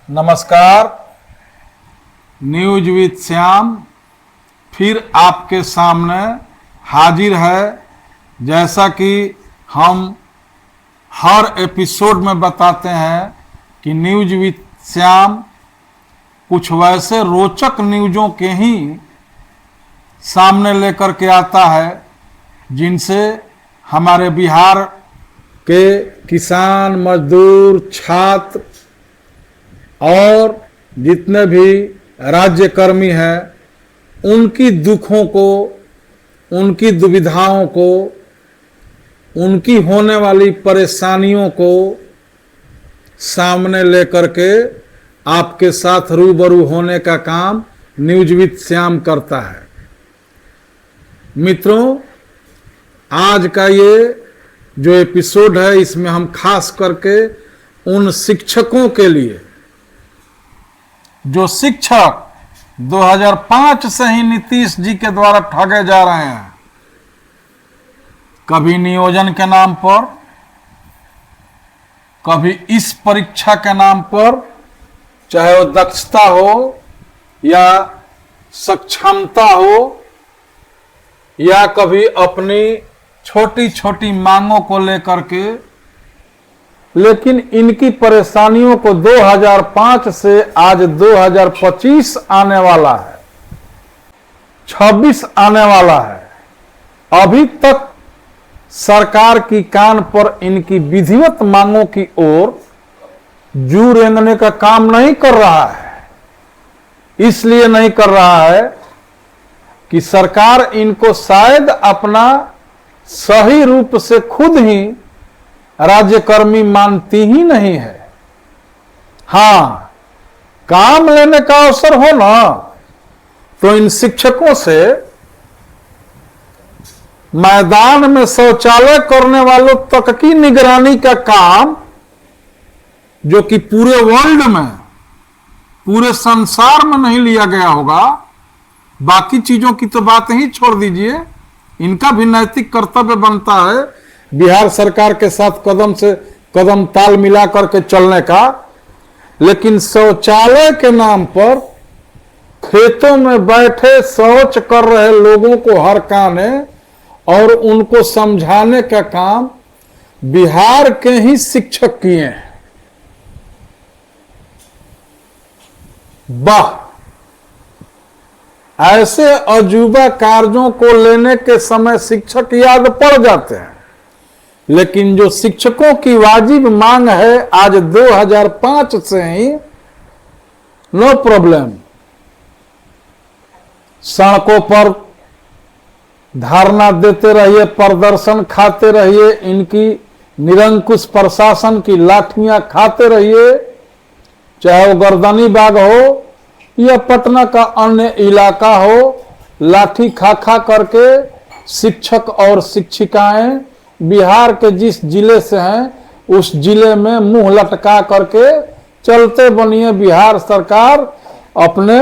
नमस्कार। News with Shyam फिर आपके सामने हाजिर है। जैसा कि हम हर एपिसोड में बताते हैं कि न्यूज विद श्याम कुछ वैसे रोचक न्यूज़ों के ही सामने लेकर के आता है जिनसे हमारे बिहार के किसान, मजदूर, छात्र और जितने भी राज्यकर्मी हैं उनकी दुखों को, उनकी दुविधाओं को, उनकी होने वाली परेशानियों को सामने लेकर के आपके साथ रूबरू होने का काम न्यूज विद श्याम करता है। मित्रों, आज का ये जो एपिसोड है इसमें हम खास करके उन शिक्षकों के लिए जो शिक्षक 2005 से ही नीतीश जी के द्वारा ठगे जा रहे हैं, कभी नियोजन के नाम पर, कभी इस परीक्षा के नाम पर, चाहे वो दक्षता हो या सक्षमता हो या कभी अपनी छोटी छोटी मांगों को लेकर के, लेकिन इनकी परेशानियों को 2005 से आज 2025 आने वाला है, 26 आने वाला है, अभी तक सरकार की कान पर इनकी विधिवत मांगों की ओर जू रेंगने का काम नहीं कर रहा है। इसलिए नहीं कर रहा है कि सरकार इनको शायद अपना सही रूप से खुद ही राज्यकर्मी मानती ही नहीं है। हां, काम लेने का अवसर हो ना तो इन शिक्षकों से मैदान में शौचालय करने वालों तक की निगरानी का काम, जो कि पूरे वर्ल्ड में, पूरे संसार में नहीं लिया गया होगा, बाकी चीजों की तो बात ही छोड़ दीजिए, इनका भी नैतिक कर्तव्य बनता है बिहार सरकार के साथ कदम से कदम ताल मिला करके चलने का। लेकिन शौचालय के नाम पर खेतों में बैठे शौच कर रहे लोगों को हरकाने और उनको समझाने का काम बिहार के ही शिक्षक किए हैं। वाह, ऐसे अजूबा कार्यों को लेने के समय शिक्षक याद पड़ जाते हैं। लेकिन जो शिक्षकों की वाजिब मांग है आज 2005 से ही, नो प्रॉब्लम, सड़कों पर धरना देते रहिए, प्रदर्शन खाते रहिए, इनकी निरंकुश प्रशासन की लाठियां खाते रहिए, चाहे वो गर्दनी बाग हो या पटना का अन्य इलाका हो, लाठी खा खा करके शिक्षक और शिक्षिकाएं बिहार के जिस जिले से हैं उस जिले में मुंह लटका करके चलते बनिए। बिहार सरकार अपने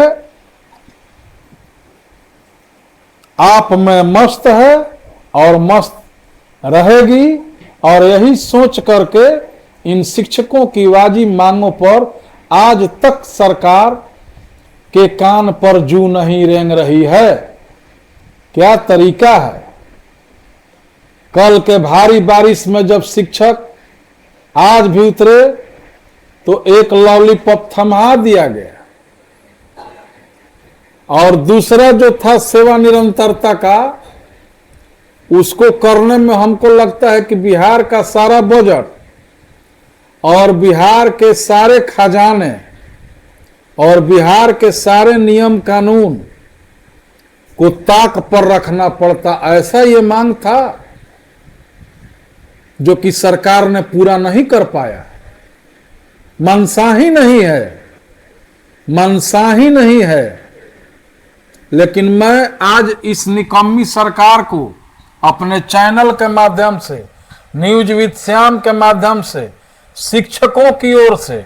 आप में मस्त है और मस्त रहेगी, और यही सोच करके इन शिक्षकों की वाजिब मांगों पर आज तक सरकार के कान पर जू नहीं रेंग रही है। क्या तरीका है। कल के भारी बारिश में जब शिक्षक आज भी उतरे तो एक लॉलीपॉप थमा दिया गया, और दूसरा जो था सेवा निरंतरता का, उसको करने में हमको लगता है कि बिहार का सारा बजट और बिहार के सारे खजाने और बिहार के सारे नियम कानून को ताक पर रखना पड़ता। ऐसा ये मांग था जो कि सरकार ने पूरा नहीं कर पाया। मनसा ही नहीं है, मनसा ही नहीं है। लेकिन मैं आज इस निकम्मी सरकार को अपने चैनल के माध्यम से, न्यूज विद श्याम के माध्यम से, शिक्षकों की ओर से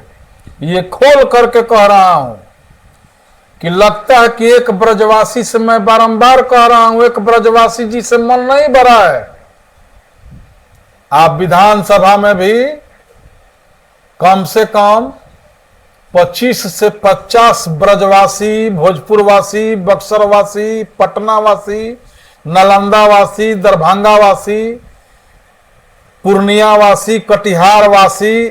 ये खोल करके कह रहा हूं कि लगता है कि एक ब्रजवासी से मैं बारंबार कह रहा हूं, एक ब्रजवासी जी से मन नहीं भरा है। आप विधानसभा में भी कम से कम 25 से 50 ब्रजवासी, भोजपुरवासी, बक्सरवासी, पटनावासी, नालंदावासी, दरभंगावासी, पूर्णियावासी, कटिहारवासी,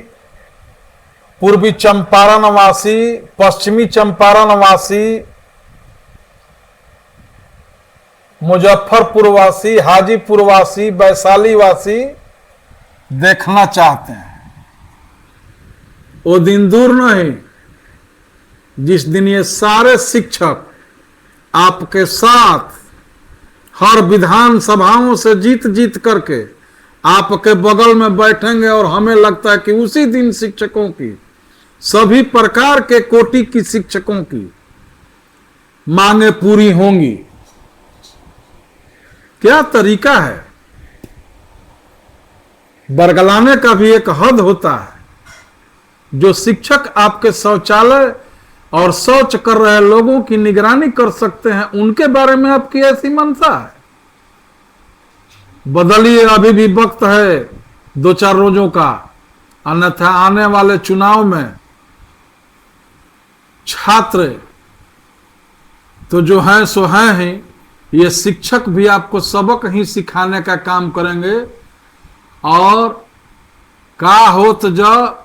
पूर्वी चंपारणवासी, पश्चिमी चंपारणवासी, मुजफ्फरपुरवासी, हाजीपुरवासी, वैशालीवासी देखना चाहते हैं। वो दिन दूर नहीं जिस दिन ये सारे शिक्षक आपके साथ हर विधानसभाओं से जीत जीत करके आपके बगल में बैठेंगे और हमें लगता है कि उसी दिन शिक्षकों की, सभी प्रकार के कोटि की शिक्षकों की मांगे पूरी होंगी। क्या तरीका है? बरगलाने का भी एक हद होता है। जो शिक्षक आपके शौचालय और शौच कर रहे लोगों की निगरानी कर सकते हैं, उनके बारे में आपकी ऐसी मंशा है। बदलिए, अभी भी वक्त है 2-4 रोजों का, अन्यथा आने वाले चुनाव में छात्र तो जो हैं सो हैं ही, ये शिक्षक भी आपको सबक ही सिखाने का काम करेंगे। और का होत जब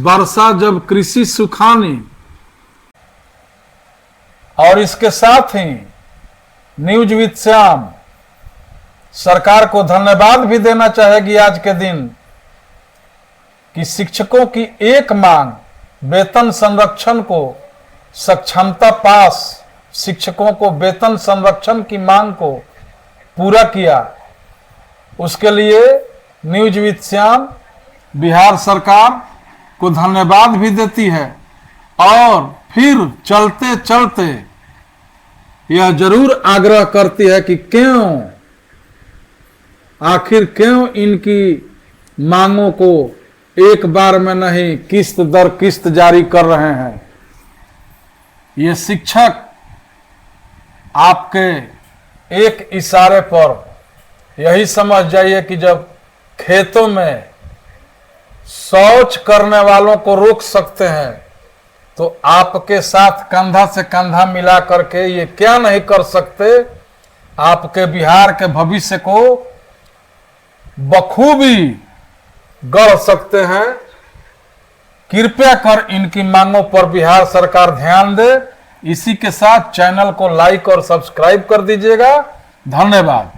वर्षा जब कृषि सुखानी। और इसके साथ ही न्यूज विद श्याम सरकार को धन्यवाद भी देना चाहेगी आज के दिन कि शिक्षकों की एक मांग, वेतन संरक्षण को, सक्षमता पास शिक्षकों को वेतन संरक्षण की मांग को पूरा किया। उसके लिए न्यूज विद श्याम बिहार सरकार को धन्यवाद भी देती है। और फिर चलते चलते यह जरूर आग्रह करती है कि आखिर क्यों इनकी मांगों को एक बार में नहीं किस्त दर किस्त जारी कर रहे हैं। ये शिक्षक आपके एक इशारे पर यही समझ जाइए कि जब खेतों में शौच करने वालों को रोक सकते हैं, तो आपके साथ कंधा से कंधा मिला करके ये क्या नहीं कर सकते। आपके बिहार के भविष्य को बखूबी गढ़ सकते हैं। कृपया कर इनकी मांगों पर बिहार सरकार ध्यान दे। इसी के साथ चैनल को लाइक और सब्सक्राइब कर दीजिएगा। धन्यवाद।